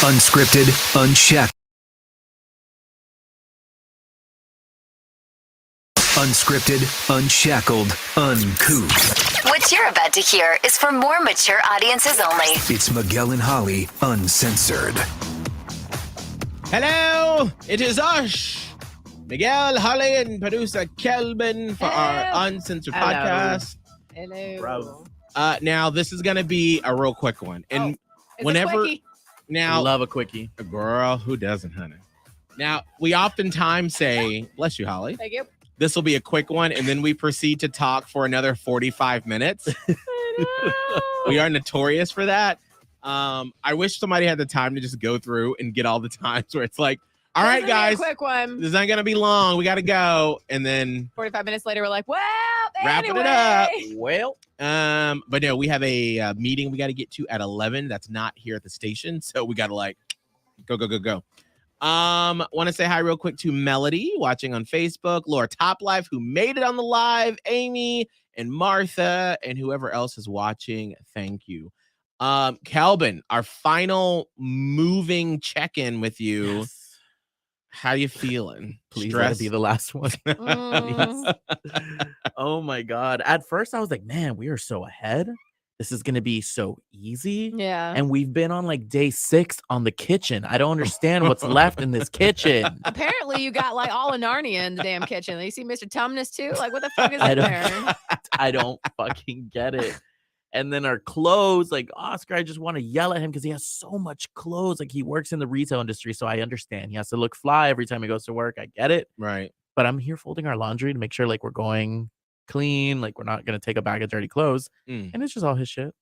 Unscripted, unchecked. Unscripted, unshackled, uncouth. What you're about to hear is for more mature audiences only. It's Miguel and Holly, Uncensored. Hello, it is us, Miguel, Holly, and producer Kelvin for our Uncensored podcast. Hello. Now, this is going to be a real quick one. And whenever... Now, Love a quickie. A girl who doesn't, honey. Now, we oftentimes say, bless you, Holly. Thank you. This will be a quick one, and then we proceed to talk for another 45 minutes. We are notorious for that. I wish somebody had the time to just go through and get all the times where it's like, all right, guys, Quick one. this is not going to be long. We got to go. And then 45 minutes later, we're like, well, wrapping anyway. it up. Well, but no, we have a meeting we got to get to at 11. That's not here at the station. So we got to go. Want to say hi real quick to Melody watching on Facebook, Laura Top Life, who made it on the live, Amy and Martha, and whoever else is watching. Thank you. Kelvin, our final moving check-in with you. yes. How you feeling? Please let it be the last one. Mm. Oh my God. At first I was like, man, we are so ahead. This is going to be so easy. Yeah. And we've been on like day 6 on the kitchen. I don't understand what's left in this kitchen. Apparently, you got like all of Narnia in the damn kitchen. You see Mr. Tumnus too? Like, what the fuck is I in don't, there? I don't fucking get it. And then our clothes, like Oscar, I just want to yell at him because he has so much clothes. Like he works in the retail industry, so I understand. He has to look fly every time he goes to work. I get it. Right. But I'm here folding our laundry to make sure like we're going clean, like we're not going to take a bag of dirty clothes. And it's just all his shit.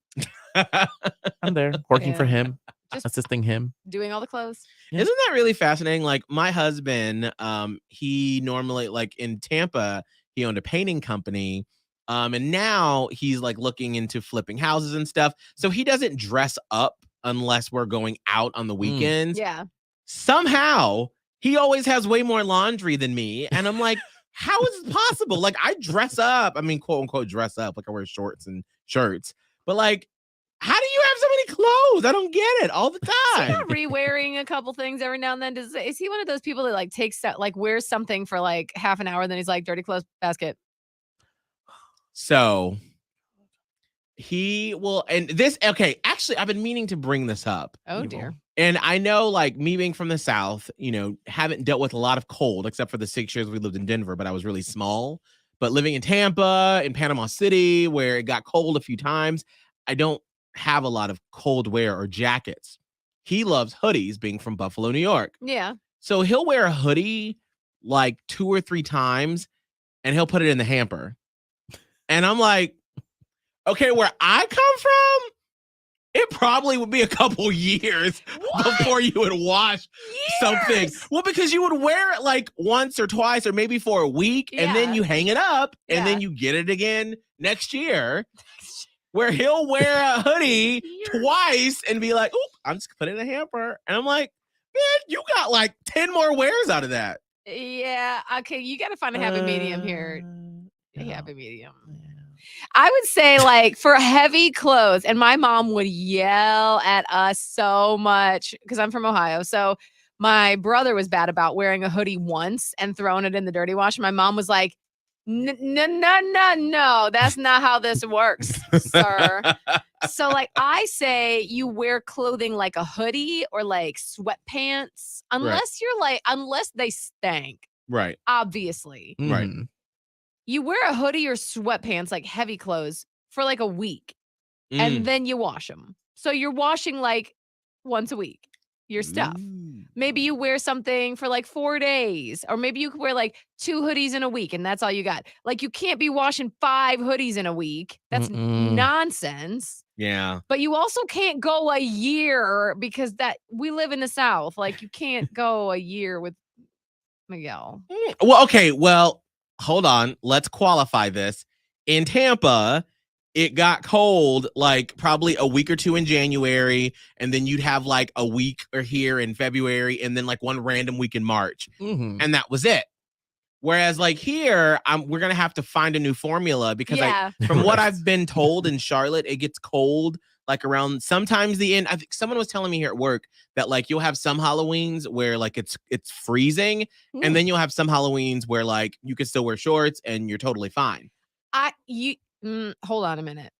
I'm there working for him, Just assisting him. doing all the clothes. Yeah. Isn't that really fascinating? Like my husband, he normally like in Tampa, he owned a painting company. And now he's like looking into flipping houses and stuff. So he doesn't dress up unless we're going out on the weekends. Yeah. Somehow he always has way more laundry than me. And I'm like, how is it possible? Like I dress up. I mean, quote unquote, dress up. Like I wear shorts and shirts. But like, how do you have so many clothes? I don't get it all the Is he time. not re-wearing a couple things every now and then? Is he one of those people that like takes that, like wears something for like half an hour and then he's like, dirty clothes basket? So he will, and this, okay, actually, I've been meaning to bring this up. Oh dear. And I know, like, me being from the South, you know, haven't dealt with a lot of cold, except for the 6 years we lived in Denver, but I was really small. But living in Tampa, in Panama City, where it got cold a few times, I don't have a lot of cold wear or jackets. He loves hoodies, being from Buffalo, New York. Yeah. So he'll wear a hoodie like 2 or 3 times, and he'll put it in the hamper. And I'm like, okay, where I come from, it probably would be a couple years before you would wash something. Well, because you would wear it like once or twice or maybe for a week, and then you hang it up, and then you get it again next year. Where he'll wear a hoodie twice and be like, "Oop, I'm just putting it in a hamper." And I'm like, man, you got like 10 more wears out of that. Yeah. Okay. You got to find a happy medium here. Yeah. Happy medium. I would say like for heavy clothes, and my mom would yell at us so much because I'm from Ohio. So my brother was bad about wearing a hoodie once and throwing it in the dirty wash. My mom was like, no, that's not how this works, sir. So like I say you wear clothing like a hoodie or like sweatpants, unless you're like, unless they stank, Right. obviously. Right. You wear a hoodie or sweatpants, like heavy clothes, for like a week, and then you wash them. So you're washing like once a week your stuff. Maybe you wear something for like 4 days, or maybe you could wear like 2 hoodies in a week, and that's all you got. Like you can't be washing 5 hoodies in a week. That's nonsense. Yeah. But you also can't go a year because that we live in the South. Like you can't go a year with Miguel. Well, okay. Well, hold on. Let's qualify this. In Tampa, it got cold like probably a week or 2 in January, and then you'd have like a week or here in February, and then like one random week in March. And that was it. Whereas like here, we're going to have to find a new formula because from what I've been told in Charlotte, it gets cold like around sometimes the end. I think someone was telling me here at work that like you'll have some Halloweens where like it's freezing, and then you'll have some Halloweens where like you can still wear shorts and you're totally fine. Hold on a minute.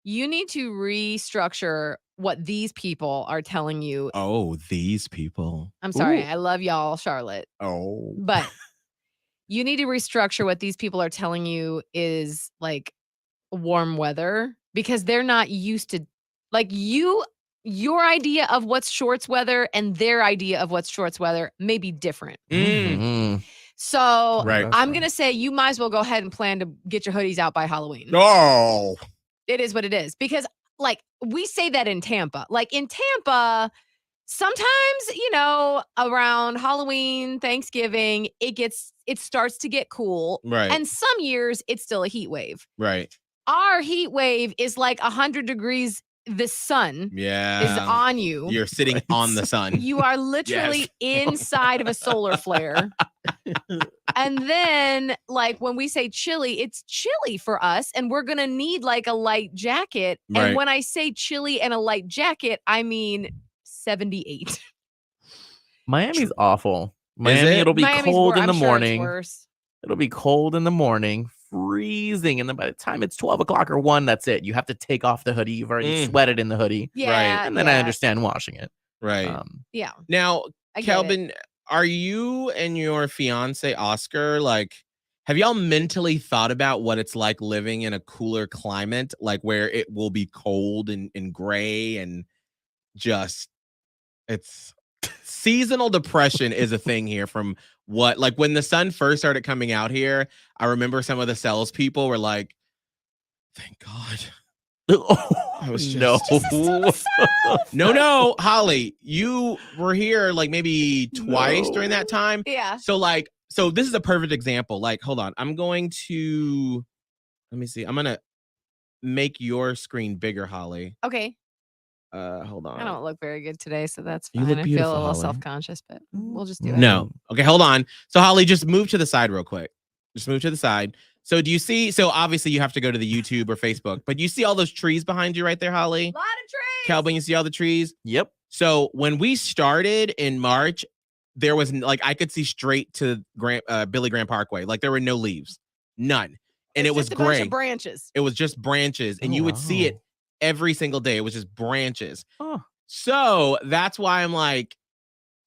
You need to restructure what these people are telling you. Oh, these people. I'm sorry. Ooh. I love y'all, Charlotte. Oh. But you need to restructure what these people are telling you is like warm weather, because they're not used to like your idea of what's shorts weather and their idea of what's shorts weather may be different. Mhm. So Right. I'm going to say you might as well go ahead and plan to get your hoodies out by Halloween. Oh. It is what it is, because like we say that in Tampa. Like in Tampa, sometimes, you know, around Halloween, Thanksgiving, it starts to get cool. Right. And some years it's still a heat wave. Right. Our heat wave is like 100 degrees. The sun is on you. You're sitting on the sun. You are literally inside of a solar flare. And then, like, when we say chilly, it's chilly for us, and we're going to need like a light jacket. Right. And when I say chilly and a light jacket, I mean 78. Miami's awful. Miami, it? it'll be Miami's cold in I'm the sure it's morning. worse. It'll be cold in the morning, freezing, and then by the time it's 12 o'clock or 1, that's it. You have to take off the hoodie. You've already sweated in the hoodie. Yeah. And then I understand washing it. Right. Yeah. Now, I get Kelvin, are you and your fiance Oscar, like, have y'all mentally thought about what it's like living in a cooler climate, like where it will be cold and gray and just it's seasonal depression is a thing here from what, like when the sun first started coming out here, I remember some of the salespeople were like, thank God. I was no, Holly, you were here like maybe twice during that time. Yeah. So this is a perfect example. Like, hold on. Let me see. I'm going to make your screen bigger, Holly. Okay. Hold on. I don't look very good today, so that's You fine. look I beautiful, feel a little Holly. self-conscious, but we'll just do it. No. Okay, hold on. So Holly, just move to the side real quick. Just move to the side. So do you see? So obviously you have to go to the YouTube or Facebook, but you see all those trees behind you right there, Holly? A lot of trees. Kelvin, you see all the trees? Yep. So when we started in March, there was like I could see straight to Billy Graham Parkway. Like there were no leaves, none, and It's it was just a bunch gray. of branches. It was just branches, and you would see it every single day. It was just branches. Oh. So that's why I'm like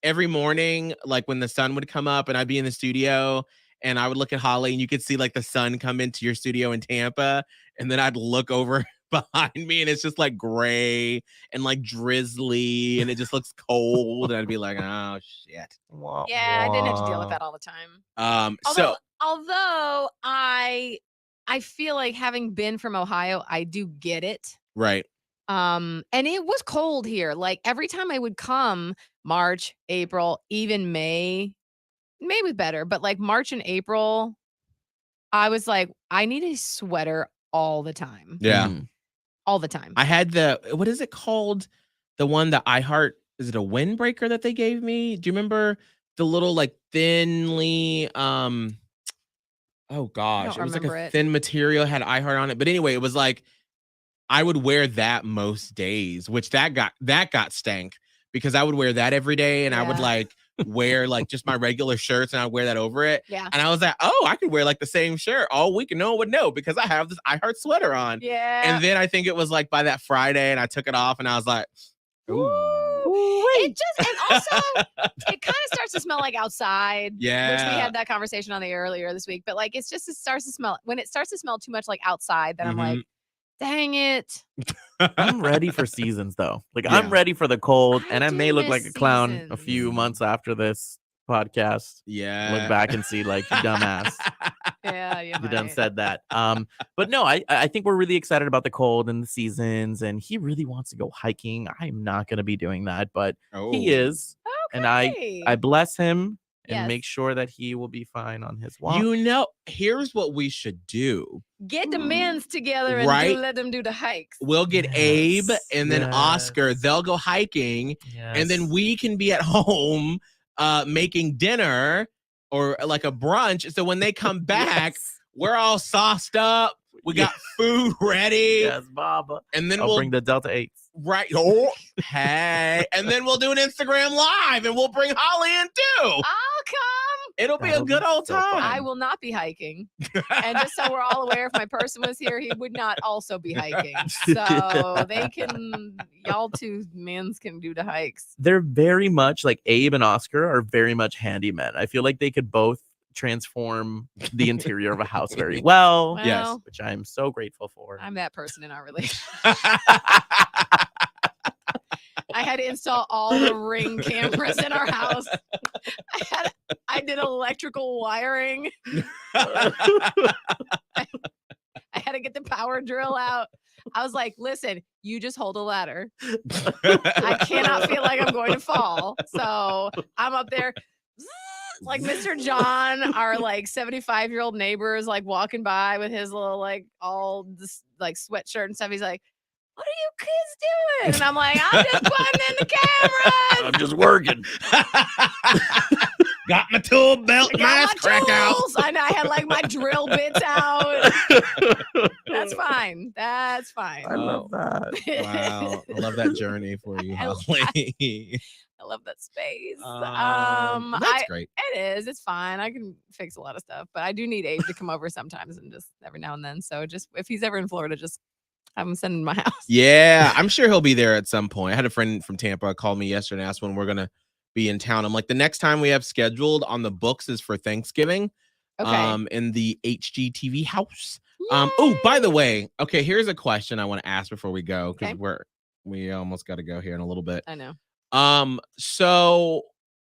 every morning, like when the sun would come up, and I'd be in the studio. And I would look at Holly, and you could see like the sun come into your studio in Tampa. And then I'd look over behind me, and it's just like gray and like drizzly, and it just looks cold. And I'd be like, oh shit. Yeah, I didn't have to deal with that all the time. Although I feel like having been from Ohio, I do get it. Right. And it was cold here. Like every time I would come, March, April, even May was better, but like March and April, I was like, I need a sweater all the time. Yeah. All the time. I had what is it called? The one that is it a windbreaker that they gave me? Do you remember the little like thinly, oh gosh, it was like a thin material, had iHeart on it. But anyway, it was like, I would wear that most days, which that got stank because I would wear that every day. And I would like wear like just my regular shirts and I'd wear that over it. Yeah. And I was like, oh, I could wear like the same shirt all week and no one would know because I have this iHeart sweater on. Yeah. And then I think it was like by that Friday and I took it off and I was like, ooh. It just, and also it kind of starts to smell like outside. Yeah. Which we had that conversation on the air earlier this week. But like, it starts to smell, when it starts to smell too much like outside, then I'm like, dang it. I'm ready for seasons though. Like I'm ready for the cold, and I may look like a clown a few months after this podcast. Yeah. Look back and see like you dumbass. Yeah, you done said that. But no, I think we're really excited about the cold and the seasons, and he really wants to go hiking. I'm not gonna be doing that, but he is. Okay. And I bless him and Yes. make sure that he will be fine on his walk. You know, here's what we should do. Get the men's together and Right? let them do the hikes. We'll get Abe and then Yes. Oscar. They'll go hiking, and then we can be at home making dinner or like a brunch. So when they come back, we're all sauced up. We got food ready. Yes, Baba. And then I'll we'll bring the Delta 8s. Right. Oh, hey. And then we'll do an Instagram live and we'll bring Holly in too. I'll come. It'll be a That'll good be old so fun. time. I will not be hiking. And just so we're all aware, if my person was here, he would not also be hiking. So y'all two mans can do the hikes. They're very much like Abe and Oscar are very much handymen. I feel like they could both transform the interior of a house very well. Yes. Which I'm so grateful for. I'm that person in our relationship. I had to install all the Ring cameras in our house. I did electrical wiring. I had to get the power drill out. I was like, listen, you just hold a ladder. I cannot feel like I'm going to fall. So I'm up there. Like Mr. John, our like 75-year-old neighbor is like walking by with his little like all this like sweatshirt and stuff. He's like, what are you kids doing? And I'm like, I'm just putting in the cameras. I'm just working. Got my tool belt, my ass crack out. I know I had like my drill bits out. That's fine. That's fine. I love that. Wow. I love that journey for you, Holly. I love that space. That's great. It is. It's fine. I can fix a lot of stuff, but I do need Abe to come over sometimes and just every now and then. So just if he's ever in Florida, just have him send him to my house. Yeah, I'm sure he'll be there at some point. I had a friend from Tampa call me yesterday and asked when we're gonna be in town. I'm like, the next time we have scheduled on the books is for Thanksgiving. Okay. In the HGTV house. Oh, by the way, okay, here's a question I want to ask before we go because we almost got to go here in a little bit. I know. So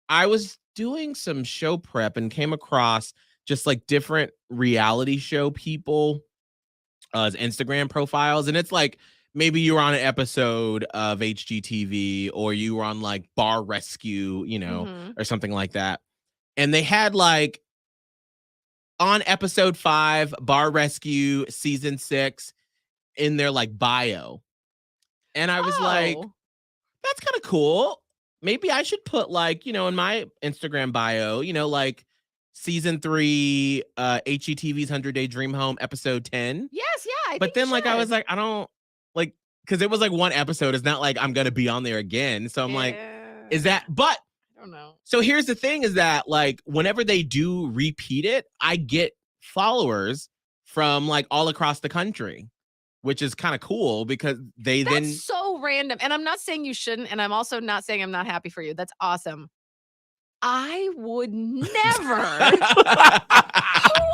I was doing some show prep and came across just like different reality show people Instagram profiles, and it's like maybe you were on an episode of HGTV or you were on like Bar Rescue, or something like that, and they had like on episode 5 Bar Rescue season 6 in their like bio, and I was like, that's kind of cool. Maybe I should put like, in my Instagram bio, like season 3, HGTV's 100-Day Dream Home, episode 10. Yes, yeah. But then like, I was like, I don't like, because it was like one episode. It's not like I'm going to be on there again. So I'm like, is that, but I don't know. So here's the thing is that like, whenever they do repeat it, I get followers from like all across the country, which is kind of cool because That's so random. And I'm not saying you shouldn't. And I'm also not saying I'm not happy for you. That's awesome. I would never. Who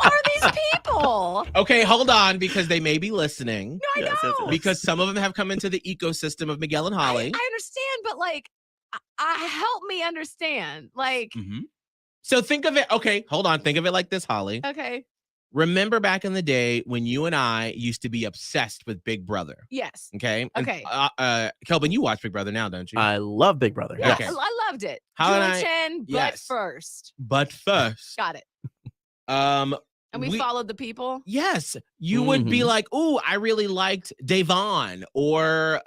are these people? Okay, hold on, because they may be listening. No, I know. Because some of them have come into the ecosystem of Miguel and Holly. I understand, but like, help me understand. Like, So think of it. Okay, hold on. Think of it like this, Holly. okay. Remember back in the day when you and I used to be obsessed with Big Brother. Yes. Okay. Okay. And, Kelvin, you watch Big Brother now, don't you? I love Big Brother. Yeah, Okay. I loved it. How did Julie I- Chen, but Yes. first. But first, Got it. And We followed the people. Yes, you would be Mhm. like, "Oh, I really liked Davon or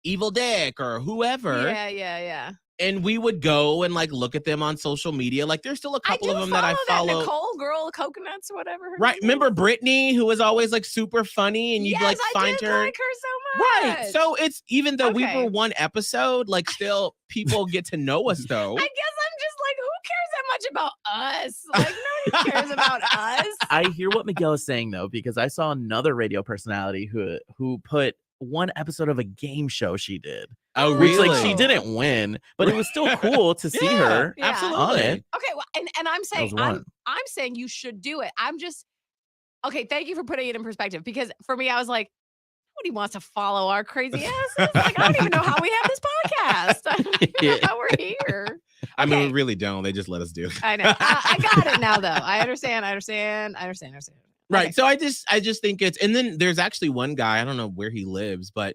Evil Dick or whoever," Yeah. and we would go and like look at them on social media. Like, there's still a couple of them that I That follow. Nicole girl, coconuts, whatever. her Right? name Remember is. Brittany, who was always like super funny, and you'd Yes, like I find did her. like her so much. Right. So it's even though we Okay. were one episode, like still people get to know us though. I guess I'm just like, who cares that much about us? Like, nobody cares about us. I hear what Miguel is saying though, because I saw another radio personality who put one episode of a game show she did. Oh, Which really? like she didn't win, but it was still cool to see her Yeah. Absolutely. on it. Okay, well, and I'm saying was one. I'm saying you should do it. I'm just okay. Thank you for putting it in perspective because for me, I was like, nobody wants to follow our crazy asses. Like, I don't even know how we have this podcast. I don't even know how we're here. I mean, Okay. we really don't. They just let us do it. I know. I got it now, though. I understand. Right. Okay. So I just think it's, and then there's actually one guy, I don't know where he lives, but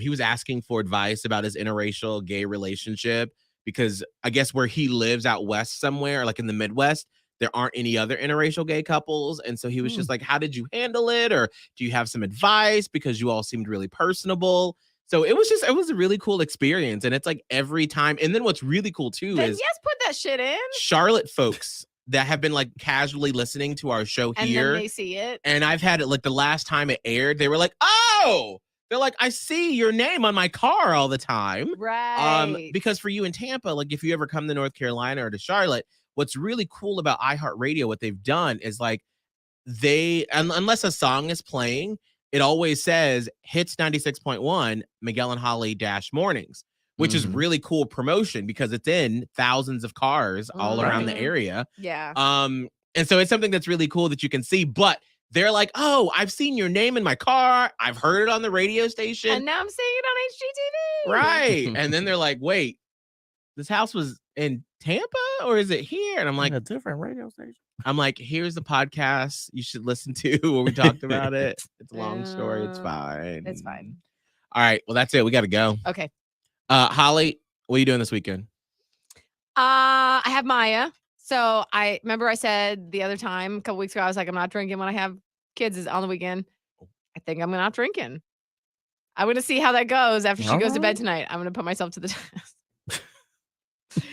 he was asking for advice about his interracial gay relationship because I guess where he lives out west somewhere, like in the Midwest, there aren't any other interracial gay couples. And so he was just like, how did you handle it? Or do you have some advice? Because you all seemed really personable. So it was a really cool experience. And it's like every time. And then what's really cool too Then is yes, put that shit in. Charlotte folks that have been like casually listening to our show And here. then they see it. And I've had it like the last time it aired, they were like, oh, they're like, I see your name on my car all the time. Right. Because for you in Tampa, like if you ever come to North Carolina or to Charlotte, what's really cool about iHeartRadio, what they've done is like unless a song is playing, it always says hits 96.1 Miguel and Holly dash mornings, which is really cool promotion because it's in thousands of cars all around the area. Yeah. And so it's something that's really cool that you can see, but they're like, oh, I've seen your name in my car. I've heard it on the radio station. And now I'm seeing it on HGTV. Right. And then they're like, wait, this house was in Tampa or is it here? And I'm like, a different radio station. I'm like, here's the podcast you should listen to where we talked about it. It's a long story. It's fine. It's fine. All right. Well, that's it. We got to go. Okay. Holly, what are you doing this weekend? I have Maya. So I remember I said the other time, a couple weeks ago, I was like, I'm not drinking when I have kids on the weekend. I think I'm not drinking. I'm going to see how that goes after she goes to bed tonight. I'm going to put myself to the test.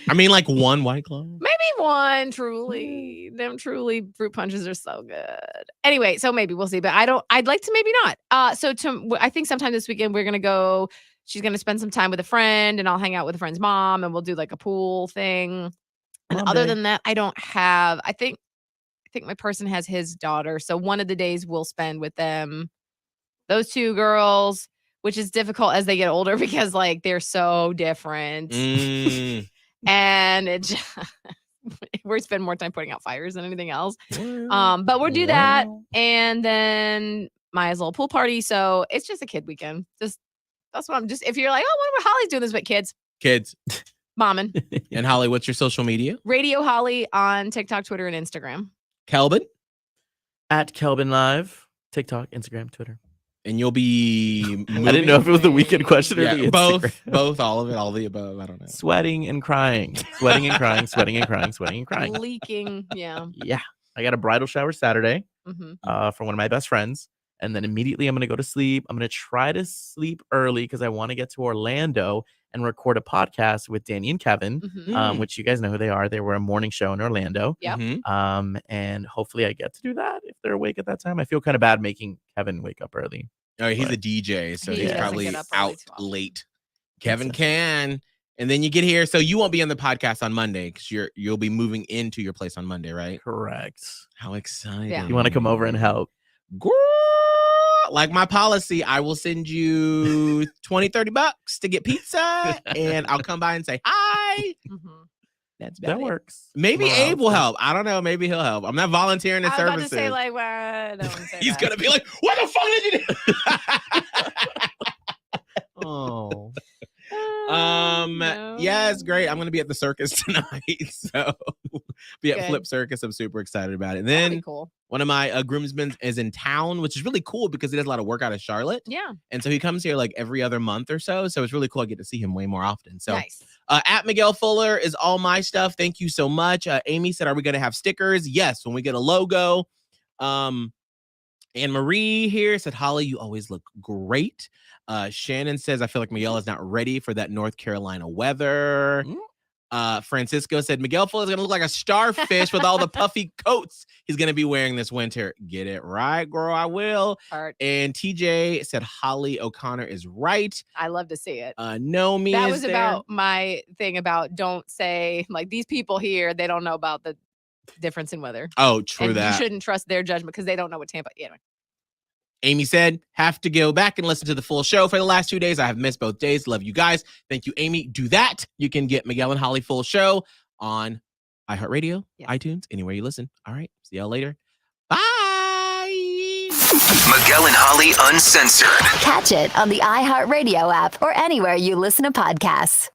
I mean, like one White Claw. Maybe one, truly. Them truly fruit punches are so good. Anyway, so maybe we'll see, but I'd like to maybe not. I think sometime this weekend we're going to go, she's going to spend some time with a friend and I'll hang out with a friend's mom and we'll do like a pool thing. And other than that, I don't have, I think my person has his daughter. So one of the days we'll spend with them, those two girls, which is difficult as they get older because like they're so different. And it just, we spend more time putting out fires than anything else. But we'll do that. And then Maya's little pool party. So it's just a kid weekend. That's what I'm if you're like, oh, what Holly's doing this with kids. Momming. And Holly, what's your social media? Radio Holly on TikTok, Twitter, and Instagram. Kelvin? At Kelvin Live, TikTok, Instagram, Twitter. And you'll be I didn't know if it was the weekend question or the Instagram. Both, all of it, all the above. I don't know. Sweating and crying. Sweating and crying, sweating and crying, sweating and crying. Leaking, yeah. Yeah. I got a bridal shower Saturday from one of my best friends. And then immediately I'm going to go to sleep. I'm going to try to sleep early because I want to get to Orlando and record a podcast with Danny and Kevin, which you guys know who they are. They were a morning show in Orlando. Yep. And hopefully I get to do that if they're awake at that time. I feel kind of bad making Kevin wake up early. Oh, he's a DJ, so he's probably out late. Kevin can. And then you get here. So you won't be on the podcast on Monday because you'll be moving into your place on Monday, right? Correct. How exciting. Yeah. You want to come over and help? Girl, like my policy, I will send you $20-$30 to get pizza and I'll come by and say hi. That works. Maybe Abe will help. I don't know. Maybe he'll help. I'm not volunteering his services. I was about to say, like, well, I don't want to say He's going to be like, what the fuck did you do? Oh. No. Yeah, it's great. I'm going to be at the circus tonight. So be at Good. Flip Circus. I'm super excited about it. And That'd then be cool. one of my groomsmen is in town, which is really cool because he does a lot of work out of Charlotte. Yeah. And so he comes here like every other month or so. So it's really cool. I get to see him way more often. So Nice. at Miguel Fuller is all my stuff. Thank you so much. Amy said, are we going to have stickers? Yes, when we get a logo. Anne Marie here said, Holly, you always look great. Shannon says, I feel like Miguel is not ready for that North Carolina weather. Francisco said, Miguel Fuller is going to look like a starfish with all the puffy coats he's going to be wearing this winter. Get it right, girl. I will. Art. And TJ said, Holly O'Connor is right. I love to see it. Nomi That is was there. about my thing about don't say, like, these people here, they don't know about the difference in weather. Oh, true And that. you shouldn't trust their judgment because they don't know what Tampa. Anyway. Amy said, have to go back and listen to the full show for the last 2 days. I have missed both days. Love you guys. Thank you, Amy. Do that. You can get Miguel and Holly full show on iHeartRadio, iTunes, anywhere you listen. All right. See y'all later. Bye. Miguel and Holly Uncensored. Catch it on the iHeartRadio app or anywhere you listen to podcasts.